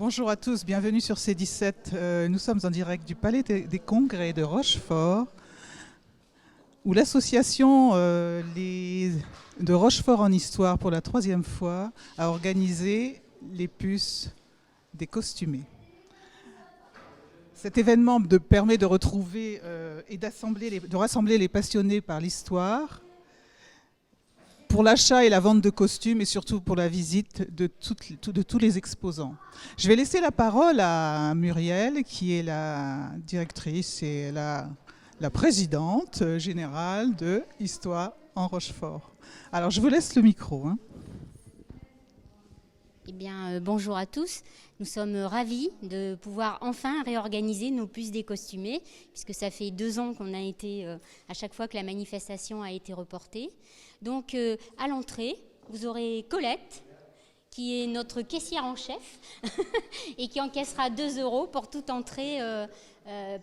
Bonjour à tous, bienvenue sur C17. Nous sommes en direct du Palais des Congrès de Rochefort, où l'association de Rochefort en Histoire, pour la 3e fois, a organisé les puces des costumés. Cet événement permet de retrouver et de rassembler les passionnés par l'histoire, pour l'achat et la vente de costumes et surtout pour la visite de tous les exposants. Je vais laisser la parole à Muriel, qui est la directrice et la présidente générale de Histoire en Rochefort. Alors, je vous laisse le micro. Eh bien, bonjour à tous. Nous sommes ravis de pouvoir enfin réorganiser nos puces décostumées, puisque ça fait 2 ans qu'on a été, à chaque fois que la manifestation a été reportée. Donc, à l'entrée, vous aurez Colette, qui est notre caissière en chef, et qui encaissera 2 € pour toute entrée,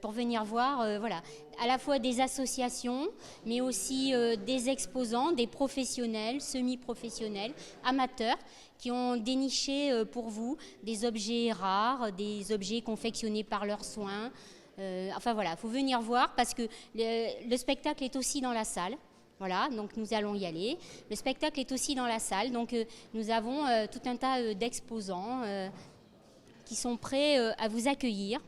pour venir voir, voilà, à la fois des associations, mais aussi des exposants, des professionnels, semi-professionnels, amateurs, qui ont déniché pour vous des objets rares, des objets confectionnés par leurs soins. Enfin voilà, il faut venir voir parce que le spectacle est aussi dans la salle. Voilà, donc nous allons y aller. Le spectacle est aussi dans la salle, donc nous avons tout un tas d'exposants qui sont prêts à vous accueillir.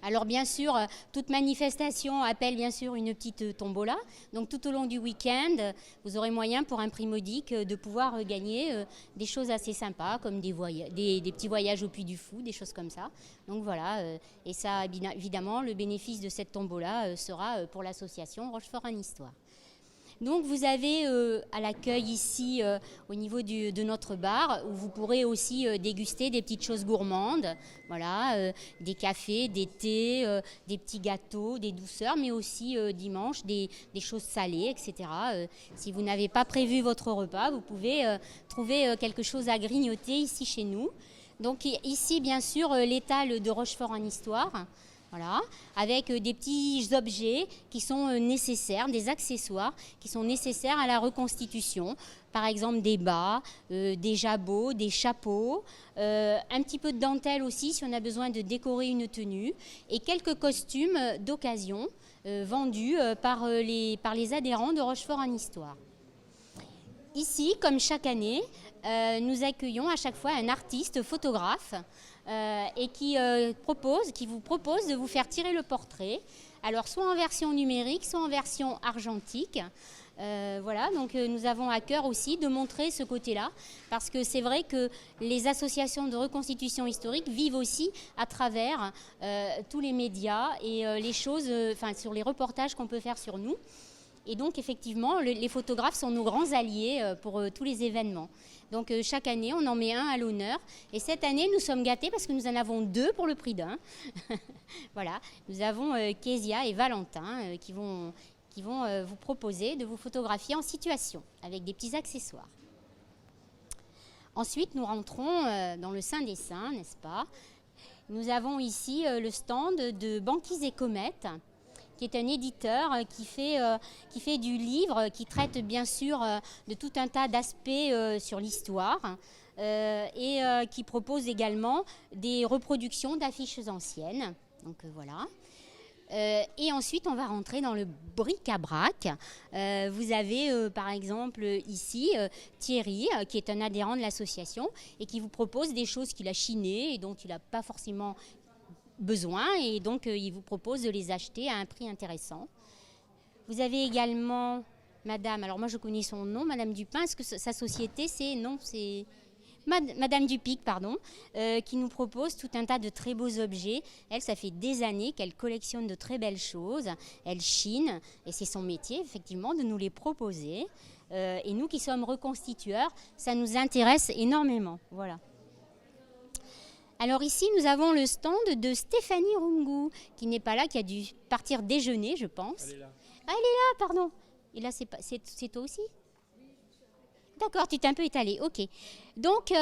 Alors bien sûr, toute manifestation appelle bien sûr une petite tombola. Donc tout au long du week-end, vous aurez moyen pour un prix modique de pouvoir gagner des choses assez sympas, comme des petits voyages au Puy du Fou, des choses comme ça. Donc voilà, et ça évidemment, le bénéfice de cette tombola sera pour l'association Rochefort en Histoire. Donc vous avez à l'accueil ici au niveau de notre bar où vous pourrez aussi déguster des petites choses gourmandes, voilà, des cafés, des thés, des petits gâteaux, des douceurs, mais aussi dimanche des choses salées, etc. Si vous n'avez pas prévu votre repas, vous pouvez trouver quelque chose à grignoter ici chez nous. Donc ici bien sûr l'étal de Rochefort en Histoire. Voilà, avec des petits objets qui sont nécessaires, des accessoires qui sont nécessaires à la reconstitution. Par exemple des bas, des jabots, des chapeaux, un petit peu de dentelle aussi si on a besoin de décorer une tenue et quelques costumes d'occasion vendus par les adhérents de Rochefort en Histoire. Ici, comme chaque année, nous accueillons à chaque fois un artiste photographe et qui vous propose de vous faire tirer le portrait, alors soit en version numérique, soit en version argentique. Voilà, donc nous avons à cœur aussi de montrer ce côté-là, parce que c'est vrai que les associations de reconstitution historique vivent aussi à travers tous les médias et les choses, sur les reportages qu'on peut faire sur nous. Et donc, effectivement, les photographes sont nos grands alliés pour tous les événements. Donc, chaque année, on en met un à l'honneur. Et cette année, nous sommes gâtés parce que nous en avons 2 pour le prix d'un. Voilà, nous avons Kezia et Valentin qui vont vous proposer de vous photographier en situation avec des petits accessoires. Ensuite, nous rentrons dans le Saint des Saints, n'est-ce pas? Nous avons ici le stand de Banquise et Comète, qui est un éditeur qui fait du livre, qui traite bien sûr de tout un tas d'aspects sur l'histoire et qui propose également des reproductions d'affiches anciennes. Donc voilà. Et ensuite, on va rentrer dans le bric-à-brac. Vous avez par exemple ici Thierry, qui est un adhérent de l'association et qui vous propose des choses qu'il a chinées et dont il n'a pas forcément besoin, et donc il vous propose de les acheter à un prix intéressant. Vous avez également Madame, alors moi je connais son nom, Madame Dupin. Est-ce que sa société c'est Madame Dupic, pardon, qui nous propose tout un tas de très beaux objets. Elle, ça fait des années qu'elle collectionne de très belles choses. Elle chine, et c'est son métier, effectivement, de nous les proposer. Et nous qui sommes reconstitueurs, ça nous intéresse énormément. Voilà. Alors ici, nous avons le stand de Stéphanie Rungu, qui n'est pas là, qui a dû partir déjeuner, je pense. Elle est là. Ah, elle est là, pardon. Et là, c'est toi aussi ? D'accord, tu t'es un peu étalée, ok. Donc,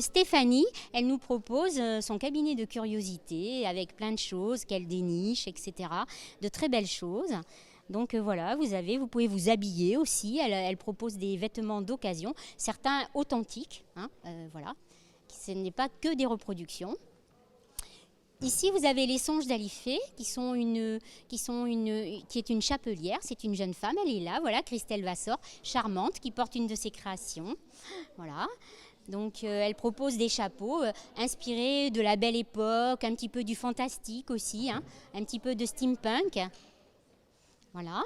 Stéphanie, elle nous propose son cabinet de curiosité avec plein de choses qu'elle déniche, etc. De très belles choses. Donc voilà, vous pouvez vous habiller aussi. Elle propose des vêtements d'occasion, certains authentiques, voilà, ce n'est pas que des reproductions. Ici, vous avez les songes d'Alifé, qui est une chapelière. C'est une jeune femme, elle est là, voilà, Christelle Vassor, charmante, qui porte une de ses créations. Voilà. Donc, elle propose des chapeaux inspirés de la belle époque, un petit peu du fantastique aussi, hein, un petit peu de steampunk. Voilà.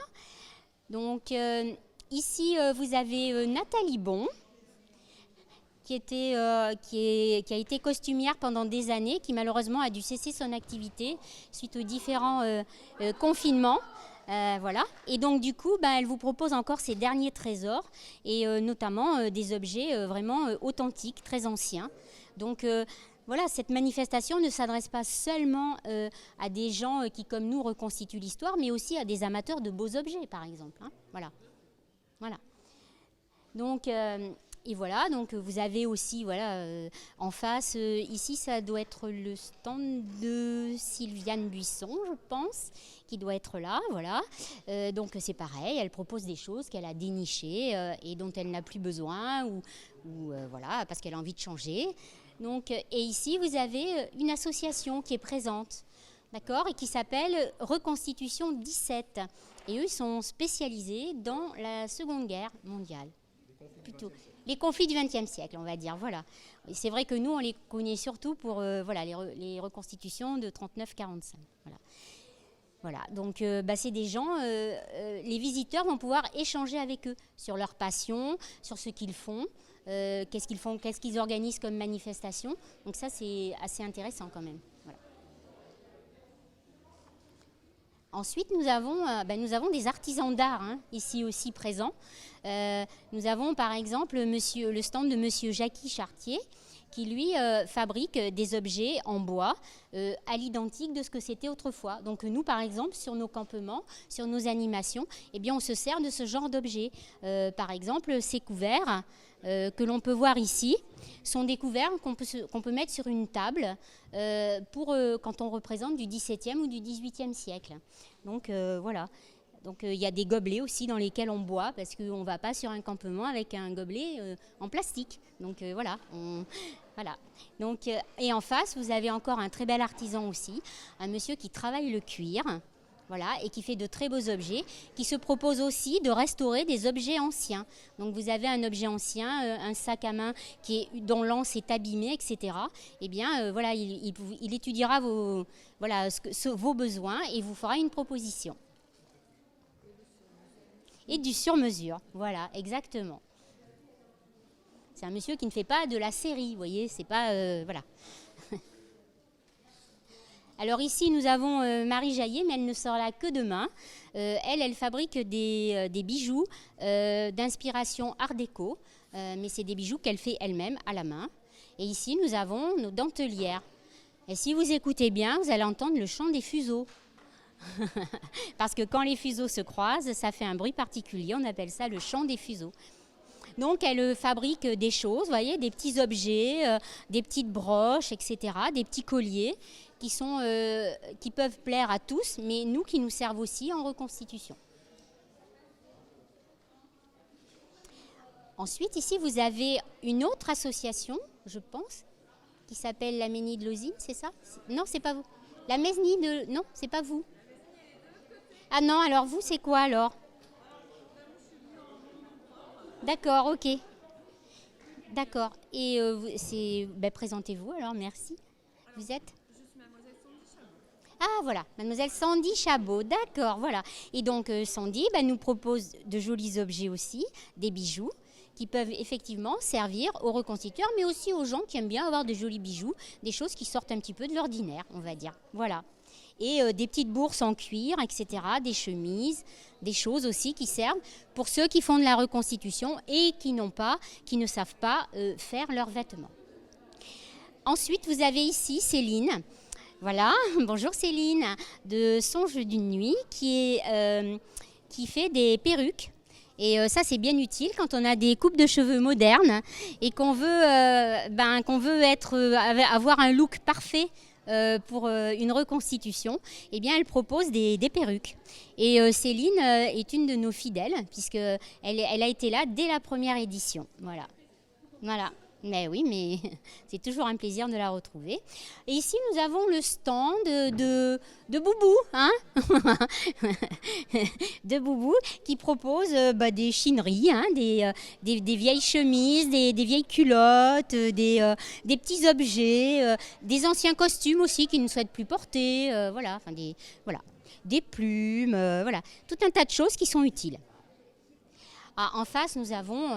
Donc, ici, vous avez Nathalie Bon, qui a été costumière pendant des années, qui malheureusement a dû cesser son activité suite aux différents confinements. Voilà. Et donc du coup, elle vous propose encore ses derniers trésors, et notamment des objets vraiment authentiques, très anciens. Donc voilà, cette manifestation ne s'adresse pas seulement à des gens qui, comme nous, reconstituent l'histoire, mais aussi à des amateurs de beaux objets, par exemple. Hein. Voilà. Voilà. Donc... et voilà, donc vous avez aussi, voilà, en face, ici, ça doit être le stand de Sylviane Buisson, je pense, qui doit être là, voilà. Donc c'est pareil, elle propose des choses qu'elle a dénichées et dont elle n'a plus besoin, ou voilà, parce qu'elle a envie de changer. Donc, et ici, vous avez une association qui est présente, d'accord, et qui s'appelle Reconstitution 17. Et eux, ils sont spécialisés dans la Seconde Guerre mondiale, plutôt. Les conflits du XXe siècle, on va dire, voilà. C'est vrai que nous, on les connaît surtout pour voilà, les reconstitutions de 39-45. Voilà. Voilà. Donc, c'est des gens, les visiteurs vont pouvoir échanger avec eux sur leur passion, sur ce qu'ils font, qu'est-ce qu'ils organisent comme manifestation. Donc ça, c'est assez intéressant quand même. Voilà. Ensuite, nous avons des artisans d'art hein, ici aussi présents. Nous avons par exemple le stand de Monsieur Jackie Chartier qui lui fabrique des objets en bois à l'identique de ce que c'était autrefois. Donc nous par exemple sur nos campements, sur nos animations, eh bien, on se sert de ce genre d'objets. Par exemple ces couverts que l'on peut voir ici sont des couverts qu'on peut mettre sur une table quand on représente du XVIIe ou du XVIIIe siècle. Donc voilà. Donc il y a des gobelets aussi dans lesquels on boit parce qu'on ne va pas sur un campement avec un gobelet en plastique. Donc voilà. Voilà. Donc, et en face, vous avez encore un très bel artisan aussi, un monsieur qui travaille le cuir. Voilà, et qui fait de très beaux objets, qui se propose aussi de restaurer des objets anciens. Donc vous avez un objet ancien, un sac à main dont l'anse est abîmée, etc. Eh bien, voilà, il étudiera vos besoins et vous fera une proposition. Et du sur-mesure, voilà, exactement. C'est un monsieur qui ne fait pas de la série, vous voyez, c'est pas... voilà. Alors ici, nous avons Marie Jaillet, mais elle ne sera là que demain. Elle fabrique des bijoux d'inspiration art déco, mais c'est des bijoux qu'elle fait elle-même à la main. Et ici, nous avons nos dentelières. Et si vous écoutez bien, vous allez entendre le chant des fuseaux. Parce que quand les fuseaux se croisent, ça fait un bruit particulier, on appelle ça le chant des fuseaux. Donc, elle fabrique des choses, vous voyez, des petits objets, des petites broches, etc., des petits colliers qui peuvent plaire à tous, mais qui nous servent aussi en reconstitution. Ensuite, ici, vous avez une autre association, je pense, qui s'appelle la Ménie de Lozine, c'est ça? Non, c'est pas vous. La Ménie de... Non, c'est pas vous. Ah non, alors vous, c'est quoi alors? D'accord, ok. D'accord. Et présentez-vous alors, merci. Vous êtes? Je suis mademoiselle Sandy Chabot. Ah voilà, mademoiselle Sandy Chabot, d'accord, voilà. Et donc Sandy nous propose de jolis objets aussi, des bijoux, qui peuvent effectivement servir aux reconstituteurs, mais aussi aux gens qui aiment bien avoir de jolis bijoux, des choses qui sortent un petit peu de l'ordinaire, on va dire. Voilà. Et des petites bourses en cuir, etc., des chemises, des choses aussi qui servent pour ceux qui font de la reconstitution et qui ne savent pas faire leurs vêtements. Ensuite, vous avez ici Céline. Voilà, bonjour Céline, de Songe d'une nuit, qui fait des perruques. Et ça, c'est bien utile quand on a des coupes de cheveux modernes et qu'on veut avoir un look parfait pour une reconstitution. Eh bien, elle propose des perruques. Et Céline est une de nos fidèles, puisqu'elle a été là dès la première édition. Voilà. Voilà. Mais oui, mais c'est toujours un plaisir de la retrouver. Et ici, nous avons le stand de Boubou, hein de Boubou, qui propose des chineries, hein, des vieilles chemises, des vieilles culottes, des petits objets, des anciens costumes aussi qu'ils ne souhaitent plus porter, voilà, enfin des plumes, voilà, tout un tas de choses qui sont utiles. Ah, en face, nous avons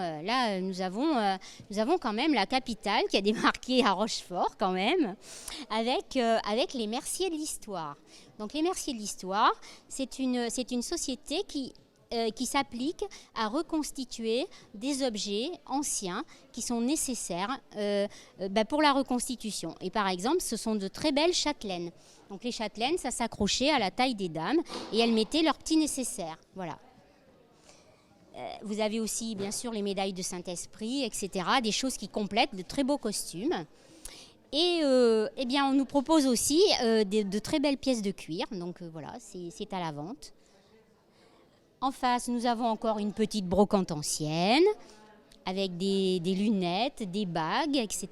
quand même la capitale qui a démarqué à Rochefort quand même, avec les Merciers de l'Histoire. Donc les Merciers de l'Histoire, c'est une société qui s'applique à reconstituer des objets anciens qui sont nécessaires pour la reconstitution. Et par exemple, ce sont de très belles châtelaines. Donc les châtelaines, ça s'accrochait à la taille des dames et elles mettaient leurs petits nécessaires. Voilà. Vous avez aussi, bien sûr, les médailles de Saint-Esprit, etc. Des choses qui complètent de très beaux costumes. Et eh bien, on nous propose aussi de très belles pièces de cuir. Donc voilà, c'est à la vente. En face, nous avons encore une petite brocante ancienne avec des lunettes, des bagues, etc.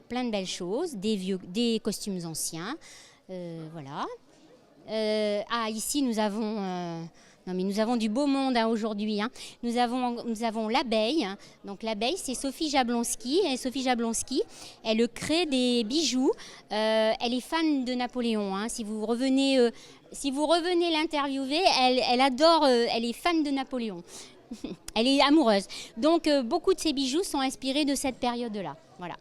Plein de belles choses, des costumes anciens. Voilà. Ici, nous avons... Non, mais nous avons du beau monde aujourd'hui. Hein. Nous avons l'abeille. Donc l'abeille, c'est Sophie Jablonski. Et Sophie Jablonski, elle crée des bijoux. Elle est fan de Napoléon. Hein. Si vous revenez l'interviewer, elle adore. Elle est fan de Napoléon. Elle est amoureuse. Donc beaucoup de ses bijoux sont inspirés de cette période-là. Voilà.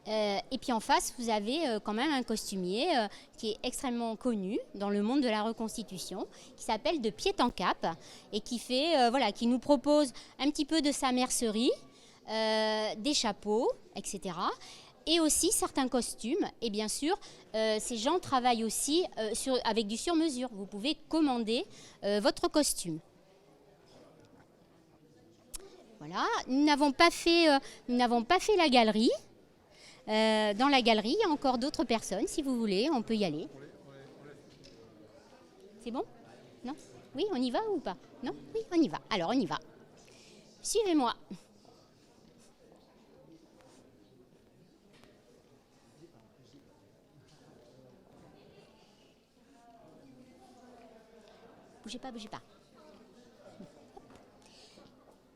Et puis en face, vous avez quand même un costumier qui est extrêmement connu dans le monde de la reconstitution, qui s'appelle De Pied en Cap et qui nous propose un petit peu de sa mercerie, des chapeaux, etc. Et aussi certains costumes. Et bien sûr, ces gens travaillent aussi avec du sur-mesure. Vous pouvez commander votre costume. Voilà. Nous n'avons pas fait la galerie. Dans la galerie, il y a encore d'autres personnes. Si vous voulez, on peut y aller. C'est bon? Non? Oui, on y va ou pas? Non? Oui, on y va. Alors, on y va. Suivez-moi. Bougez pas, bougez pas.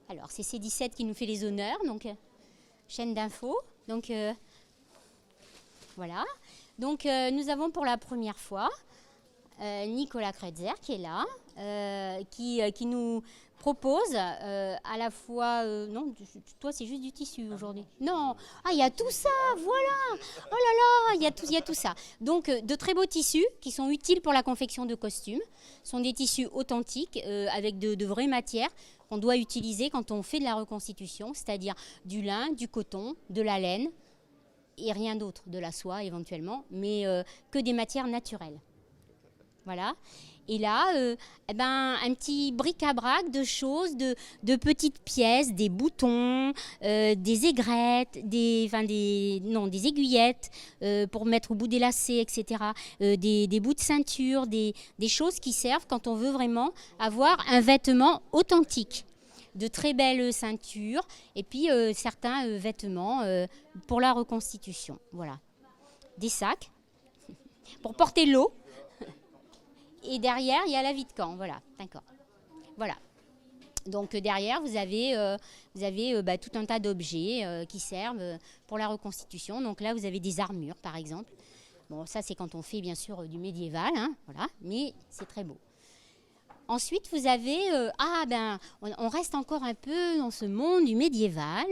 Alors, c'est C17 qui nous fait les honneurs, donc chaîne d'infos. Donc, voilà. Donc, nous avons pour la première fois Nicolas Kretzer qui est là, qui nous propose à la fois... non, toi, c'est juste du tissu aujourd'hui. Non, il y a tout ça, voilà. Oh là là, il y a tout ça. Donc, de très beaux tissus qui sont utiles pour la confection de costumes. Ce sont des tissus authentiques avec de vraies matières qu'on doit utiliser quand on fait de la reconstitution, c'est-à-dire du lin, du coton, de la laine et rien d'autre, de la soie éventuellement, mais que des matières naturelles. Voilà. Et là, un petit bric-à-brac de choses, de petites pièces, des boutons, des aigrettes, des aiguillettes pour mettre au bout des lacets, etc. Des bouts de ceinture, des choses qui servent quand on veut vraiment avoir un vêtement authentique. De très belles ceintures et puis certains vêtements pour la reconstitution. Voilà. Des sacs pour porter l'eau. Et derrière, il y a la vie de camp. Voilà, d'accord. Voilà. Donc derrière, vous avez tout un tas d'objets qui servent pour la reconstitution. Donc là, vous avez des armures, par exemple. Bon, ça, c'est quand on fait, bien sûr, du médiéval. Hein, voilà, mais c'est très beau. Ensuite, vous avez... on reste encore un peu dans ce monde du médiéval.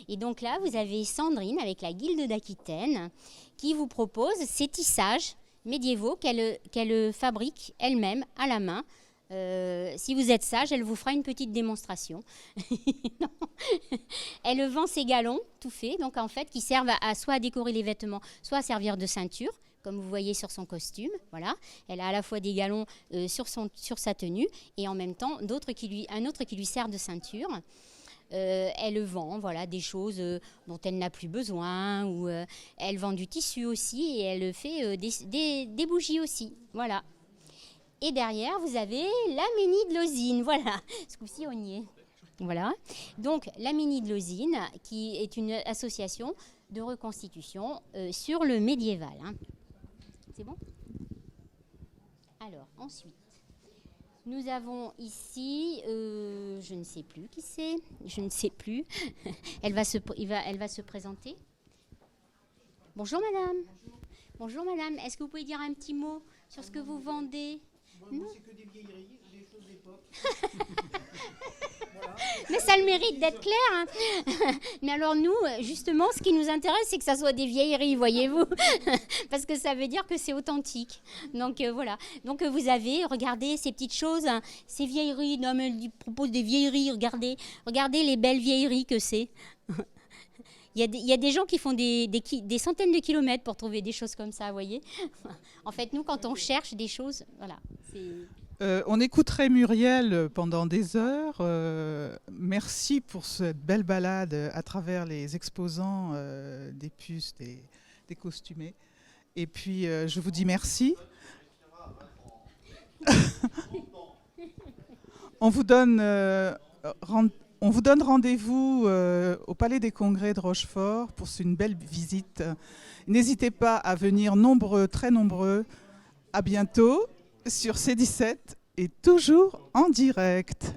Et donc là, vous avez Sandrine avec la Guilde d'Aquitaine qui vous propose ces tissages médiévaux qu'elle fabrique elle-même à la main. Si vous êtes sage, elle vous fera une petite démonstration. Elle vend ses galons tout faits, donc en fait, qui servent soit à décorer les vêtements, soit à servir de ceinture, comme vous voyez sur son costume. Voilà. Elle a à la fois des galons sur sa tenue et en même temps un autre qui lui sert de ceinture. Elle vend des choses dont elle n'a plus besoin, ou elle vend du tissu aussi et elle fait des bougies aussi. Voilà. Et derrière, vous avez la Ménie de Lozine. Voilà, ce coup-ci, on y est. Voilà. Donc, la Mini de Lozine, qui est une association de reconstitution sur le médiéval. Hein. C'est bon? Alors, ensuite, nous avons ici, je ne sais plus qui c'est, je ne sais plus. Elle va se présenter. Bonjour madame. Bonjour madame. Est-ce que vous pouvez dire un petit mot sur ce que vous vendez? Moi, c'est que des vieilleries, des choses d'époque. Mais ça a le mérite d'être clair. Hein. Mais alors nous, justement, ce qui nous intéresse, c'est que ça soit des vieilleries, voyez-vous. Parce que ça veut dire que c'est authentique. Donc voilà. Donc vous avez, regardez ces petites choses, hein, ces vieilleries. Non mais elle propose des vieilleries, regardez. Regardez les belles vieilleries que c'est. Il y a des gens qui font des centaines de kilomètres pour trouver des choses comme ça, vous voyez. En fait, nous, quand on cherche des choses, voilà. On écouterait Muriel pendant des heures. Merci pour cette belle balade à travers les exposants des puces, des costumés. Et puis, je vous dis merci. On vous donne rendez-vous au Palais des Congrès de Rochefort pour une belle visite. N'hésitez pas à venir nombreux, très nombreux. À bientôt sur C17 et toujours en direct.